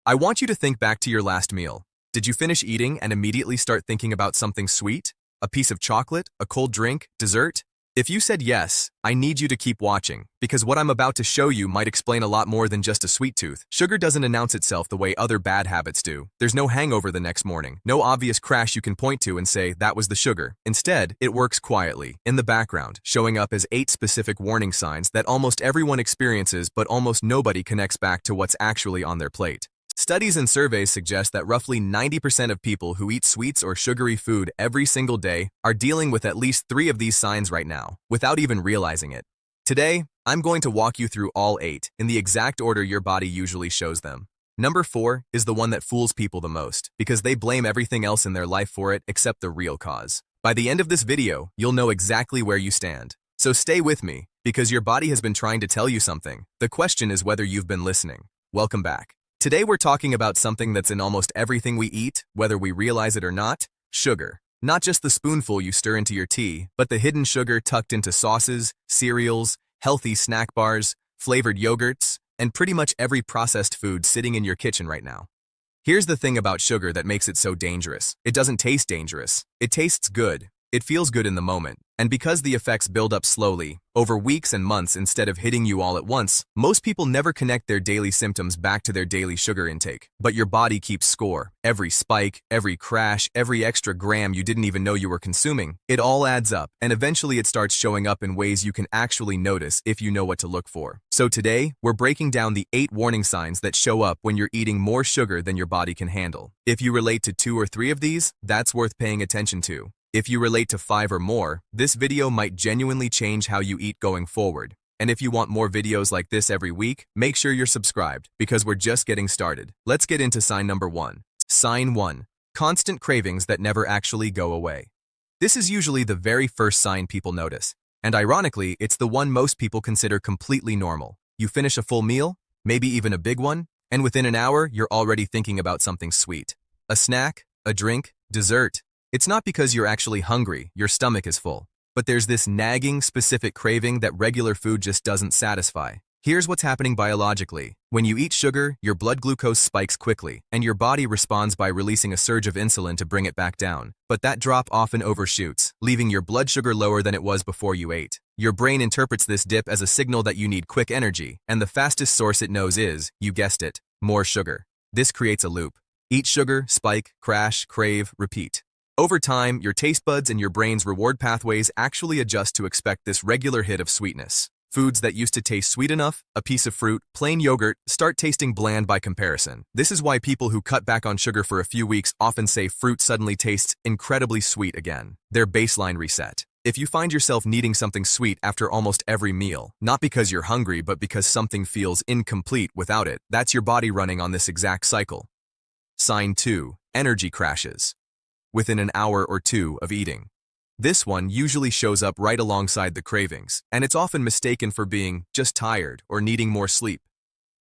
I want you to think back to your last meal. Did you finish eating and immediately start thinking about something sweet? A piece of chocolate? A cold drink? Dessert? If you said yes, I need you to keep watching, because what I'm about to show you might explain a lot more than just a sweet tooth. Sugar doesn't announce itself the way other bad habits do. There's no hangover the next morning, no obvious crash you can point to and say, that was the sugar. Instead, it works quietly, in the background, showing up as 8 specific warning signs that almost everyone experiences but almost nobody connects back to what's actually on their plate. Studies and surveys suggest that roughly 90% of people who eat sweets or sugary food every single day are dealing with at least 3 of these signs right now, without even realizing it. Today, I'm going to walk you through all 8 in the exact order your body usually shows them. Number 4 is the one that fools people the most, because they blame everything else in their life for it except the real cause. By the end of this video, you'll know exactly where you stand. So stay with me, because your body has been trying to tell you something. The question is whether you've been listening. Welcome back. Today we're talking about something that's in almost everything we eat, whether we realize it or not: sugar. Not just the spoonful you stir into your tea, but the hidden sugar tucked into sauces, cereals, healthy snack bars, flavored yogurts, and pretty much every processed food sitting in your kitchen right now. Here's the thing about sugar that makes it so dangerous. It doesn't taste dangerous. It tastes good. It feels good in the moment. And because the effects build up slowly, over weeks and months instead of hitting you all at once, most people never connect their daily symptoms back to their daily sugar intake. But your body keeps score. Every spike, every crash, every extra gram you didn't even know you were consuming, it all adds up, and eventually it starts showing up in ways you can actually notice if you know what to look for. So today, we're breaking down the 8 warning signs that show up when you're eating more sugar than your body can handle. If you relate to 2 or 3 of these, that's worth paying attention to. If you relate to 5 or more, this video might genuinely change how you eat going forward. And if you want more videos like this every week, make sure you're subscribed, because we're just getting started. Let's get into sign number 1. Sign 1. Constant cravings that never actually go away. This is usually the very first sign people notice. And ironically, it's the one most people consider completely normal. You finish a full meal, maybe even a big one, and within an hour, you're already thinking about something sweet. A snack, a drink, dessert. It's not because you're actually hungry, your stomach is full. But there's this nagging, specific craving that regular food just doesn't satisfy. Here's what's happening biologically. When you eat sugar, your blood glucose spikes quickly, and your body responds by releasing a surge of insulin to bring it back down. But that drop often overshoots, leaving your blood sugar lower than it was before you ate. Your brain interprets this dip as a signal that you need quick energy, and the fastest source it knows is, you guessed it, more sugar. This creates a loop. Eat sugar, spike, crash, crave, repeat. Over time, your taste buds and your brain's reward pathways actually adjust to expect this regular hit of sweetness. Foods that used to taste sweet enough, a piece of fruit, plain yogurt, start tasting bland by comparison. This is why people who cut back on sugar for a few weeks often say fruit suddenly tastes incredibly sweet again. Their baseline reset. If you find yourself needing something sweet after almost every meal, not because you're hungry but because something feels incomplete without it, that's your body running on this exact cycle. Sign 2. Energy crashes. Within an hour or 2 of eating. This one usually shows up right alongside the cravings, and it's often mistaken for being just tired or needing more sleep.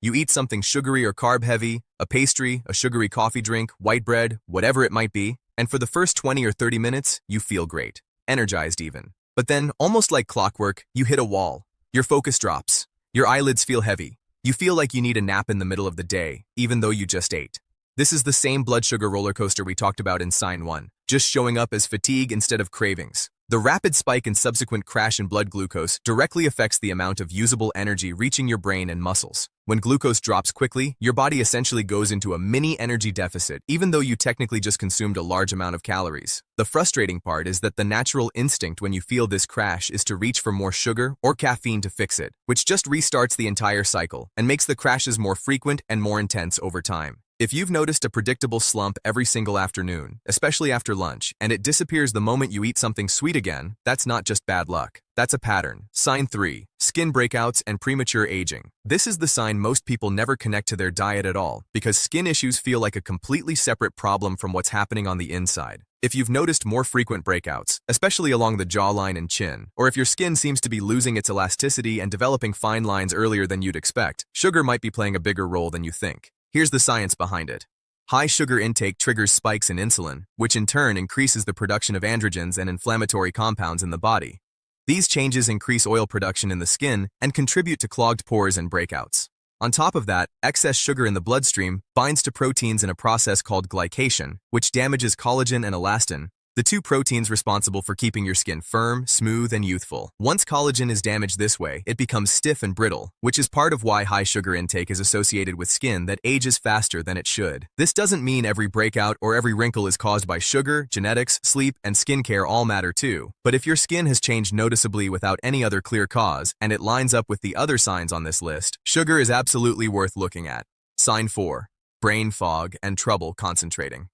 You eat something sugary or carb-heavy, a pastry, a sugary coffee drink, white bread, whatever it might be, and for the first 20 or 30 minutes, you feel great, energized even. But then, almost like clockwork, you hit a wall. Your focus drops. Your eyelids feel heavy. You feel like you need a nap in the middle of the day, even though you just ate. This is the same blood sugar roller coaster we talked about in sign 1, just showing up as fatigue instead of cravings. The rapid spike and subsequent crash in blood glucose directly affects the amount of usable energy reaching your brain and muscles. When glucose drops quickly, your body essentially goes into a mini energy deficit, even though you technically just consumed a large amount of calories. The frustrating part is that the natural instinct when you feel this crash is to reach for more sugar or caffeine to fix it, which just restarts the entire cycle and makes the crashes more frequent and more intense over time. If you've noticed a predictable slump every single afternoon, especially after lunch, and it disappears the moment you eat something sweet again, that's not just bad luck. That's a pattern. Sign 3. Skin breakouts and premature aging. This is the sign most people never connect to their diet at all, because skin issues feel like a completely separate problem from what's happening on the inside. If you've noticed more frequent breakouts, especially along the jawline and chin, or if your skin seems to be losing its elasticity and developing fine lines earlier than you'd expect, sugar might be playing a bigger role than you think. Here's the science behind it. High sugar intake triggers spikes in insulin, which in turn increases the production of androgens and inflammatory compounds in the body. These changes increase oil production in the skin and contribute to clogged pores and breakouts. On top of that, excess sugar in the bloodstream binds to proteins in a process called glycation, which damages collagen and elastin, the two proteins responsible for keeping your skin firm, smooth, and youthful. Once collagen is damaged this way, it becomes stiff and brittle, which is part of why high sugar intake is associated with skin that ages faster than it should. This doesn't mean every breakout or every wrinkle is caused by sugar. Genetics, sleep, and skincare all matter too. But if your skin has changed noticeably without any other clear cause, and it lines up with the other signs on this list, sugar is absolutely worth looking at. Sign 4. Brain fog and trouble concentrating.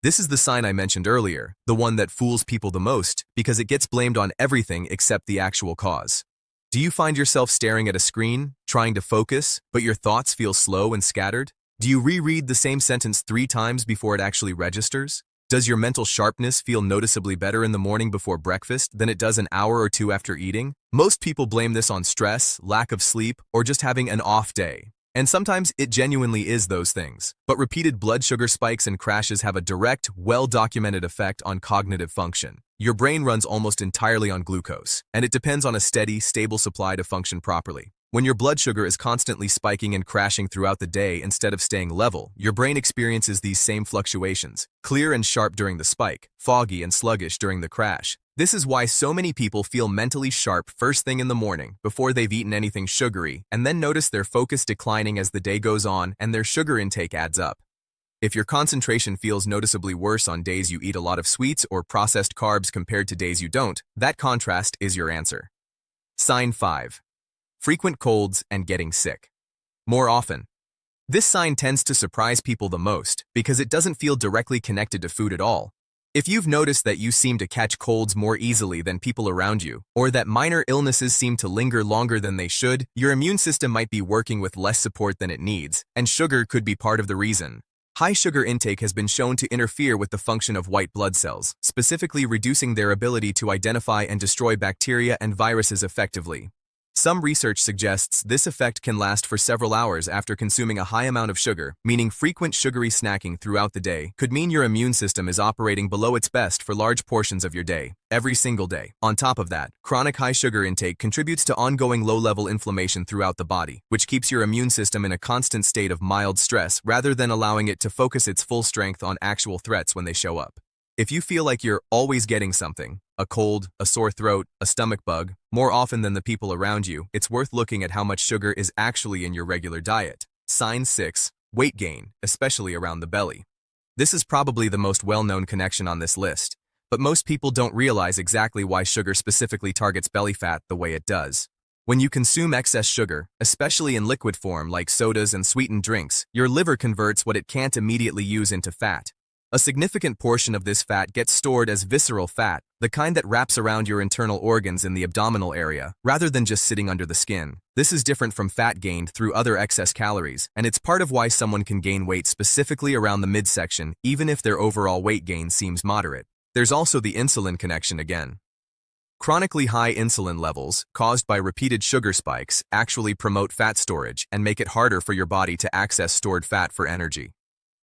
This is the sign I mentioned earlier, the one that fools people the most because it gets blamed on everything except the actual cause. Do you find yourself staring at a screen, trying to focus, but your thoughts feel slow and scattered? Do you reread the same sentence 3 times before it actually registers? Does your mental sharpness feel noticeably better in the morning before breakfast than it does an hour or two after eating? Most people blame this on stress, lack of sleep, or just having an off day. And sometimes it genuinely is those things. But repeated blood sugar spikes and crashes have a direct, well-documented effect on cognitive function. Your brain runs almost entirely on glucose, and it depends on a steady, stable supply to function properly. When your blood sugar is constantly spiking and crashing throughout the day instead of staying level, your brain experiences these same fluctuations, clear and sharp during the spike, foggy and sluggish during the crash. This is why so many people feel mentally sharp first thing in the morning, before they've eaten anything sugary, and then notice their focus declining as the day goes on and their sugar intake adds up. If your concentration feels noticeably worse on days you eat a lot of sweets or processed carbs compared to days you don't, that contrast is your answer. Sign 5. Frequent colds and getting sick. More often. This sign tends to surprise people the most because it doesn't feel directly connected to food at all. If you've noticed that you seem to catch colds more easily than people around you, or that minor illnesses seem to linger longer than they should, your immune system might be working with less support than it needs, and sugar could be part of the reason. High sugar intake has been shown to interfere with the function of white blood cells, specifically reducing their ability to identify and destroy bacteria and viruses effectively. Some research suggests this effect can last for several hours after consuming a high amount of sugar, meaning frequent sugary snacking throughout the day could mean your immune system is operating below its best for large portions of your day, every single day. On top of that, chronic high sugar intake contributes to ongoing low-level inflammation throughout the body, which keeps your immune system in a constant state of mild stress rather than allowing it to focus its full strength on actual threats when they show up. If you feel like you're always getting something, a cold, a sore throat, a stomach bug, more often than the people around you, it's worth looking at how much sugar is actually in your regular diet. Sign 6. Weight gain, especially around the belly. This is probably the most well-known connection on this list, but most people don't realize exactly why sugar specifically targets belly fat the way it does. When you consume excess sugar, especially in liquid form like sodas and sweetened drinks, your liver converts what it can't immediately use into fat. A significant portion of this fat gets stored as visceral fat, the kind that wraps around your internal organs in the abdominal area, rather than just sitting under the skin. This is different from fat gained through other excess calories, and it's part of why someone can gain weight specifically around the midsection, even if their overall weight gain seems moderate. There's also the insulin connection again. Chronically high insulin levels, caused by repeated sugar spikes, actually promote fat storage and make it harder for your body to access stored fat for energy.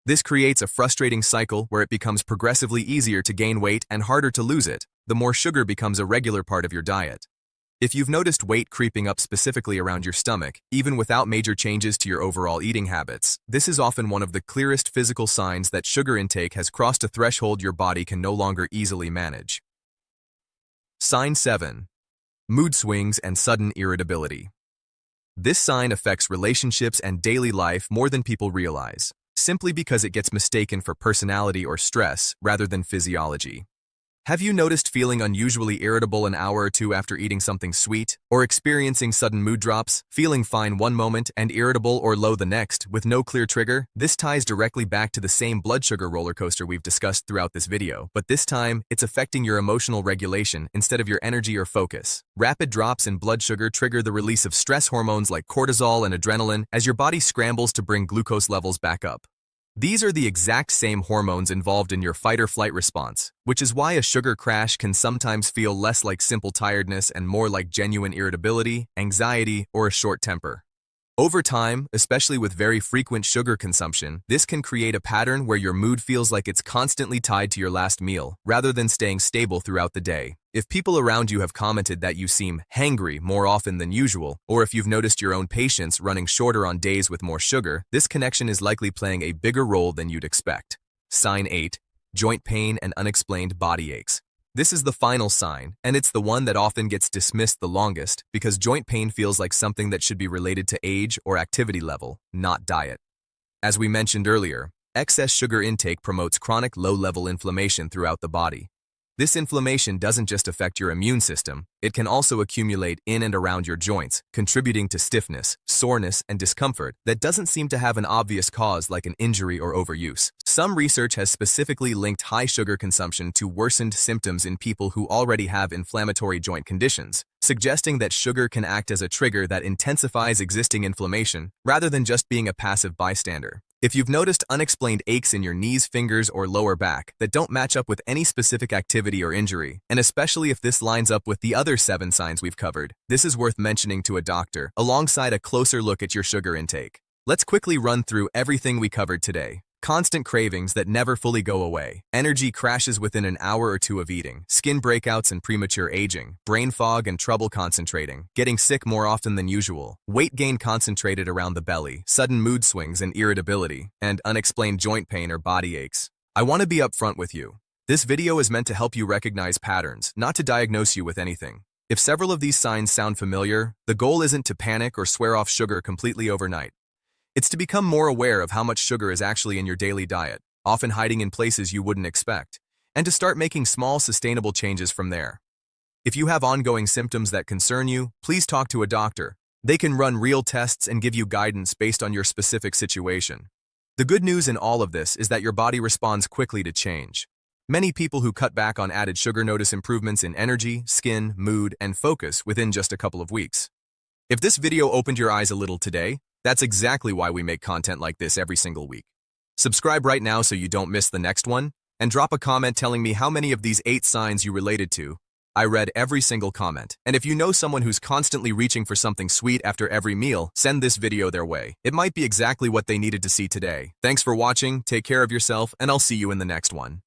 This creates a frustrating cycle where it becomes progressively easier to gain weight and harder to lose it, the more sugar becomes a regular part of your diet. If you've noticed weight creeping up specifically around your stomach, even without major changes to your overall eating habits, this is often one of the clearest physical signs that sugar intake has crossed a threshold your body can no longer easily manage. Sign 7. Mood swings and sudden irritability. This sign affects relationships and daily life more than people realize, simply because it gets mistaken for personality or stress rather than physiology. Have you noticed feeling unusually irritable an hour or two after eating something sweet, or experiencing sudden mood drops, feeling fine one moment and irritable or low the next with no clear trigger? This ties directly back to the same blood sugar roller coaster we've discussed throughout this video, but this time it's affecting your emotional regulation instead of your energy or focus. Rapid drops in blood sugar trigger the release of stress hormones like cortisol and adrenaline as your body scrambles to bring glucose levels back up. These are the exact same hormones involved in your fight-or-flight response, which is why a sugar crash can sometimes feel less like simple tiredness and more like genuine irritability, anxiety, or a short temper. Over time, especially with very frequent sugar consumption, this can create a pattern where your mood feels like it's constantly tied to your last meal, rather than staying stable throughout the day. If people around you have commented that you seem hangry more often than usual, or if you've noticed your own patience running shorter on days with more sugar, this connection is likely playing a bigger role than you'd expect. Sign 8. Joint pain and unexplained body aches. This is the final sign, and it's the one that often gets dismissed the longest because joint pain feels like something that should be related to age or activity level, not diet. As we mentioned earlier, excess sugar intake promotes chronic low-level inflammation throughout the body. This inflammation doesn't just affect your immune system, it can also accumulate in and around your joints, contributing to stiffness, soreness, and discomfort that doesn't seem to have an obvious cause like an injury or overuse. Some research has specifically linked high sugar consumption to worsened symptoms in people who already have inflammatory joint conditions, suggesting that sugar can act as a trigger that intensifies existing inflammation rather than just being a passive bystander. If you've noticed unexplained aches in your knees, fingers, or lower back that don't match up with any specific activity or injury, and especially if this lines up with the other 7 signs we've covered, this is worth mentioning to a doctor, alongside a closer look at your sugar intake. Let's quickly run through everything we covered today. Constant cravings that never fully go away, energy crashes within an hour or two of eating, skin breakouts and premature aging, brain fog and trouble concentrating, getting sick more often than usual, weight gain concentrated around the belly, sudden mood swings and irritability, and unexplained joint pain or body aches. I want to be upfront with you. This video is meant to help you recognize patterns, not to diagnose you with anything. If several of these signs sound familiar, the goal isn't to panic or swear off sugar completely overnight. It's to become more aware of how much sugar is actually in your daily diet, often hiding in places you wouldn't expect, and to start making small, sustainable changes from there. If you have ongoing symptoms that concern you, please talk to a doctor. They can run real tests and give you guidance based on your specific situation. The good news in all of this is that your body responds quickly to change. Many people who cut back on added sugar notice improvements in energy, skin, mood, and focus within just a couple of weeks. If this video opened your eyes a little today, that's exactly why we make content like this every single week. Subscribe right now so you don't miss the next one, and drop a comment telling me how many of these 8 signs you related to. I read every single comment, and if you know someone who's constantly reaching for something sweet after every meal, send this video their way. It might be exactly what they needed to see today. Thanks for watching, take care of yourself, and I'll see you in the next one.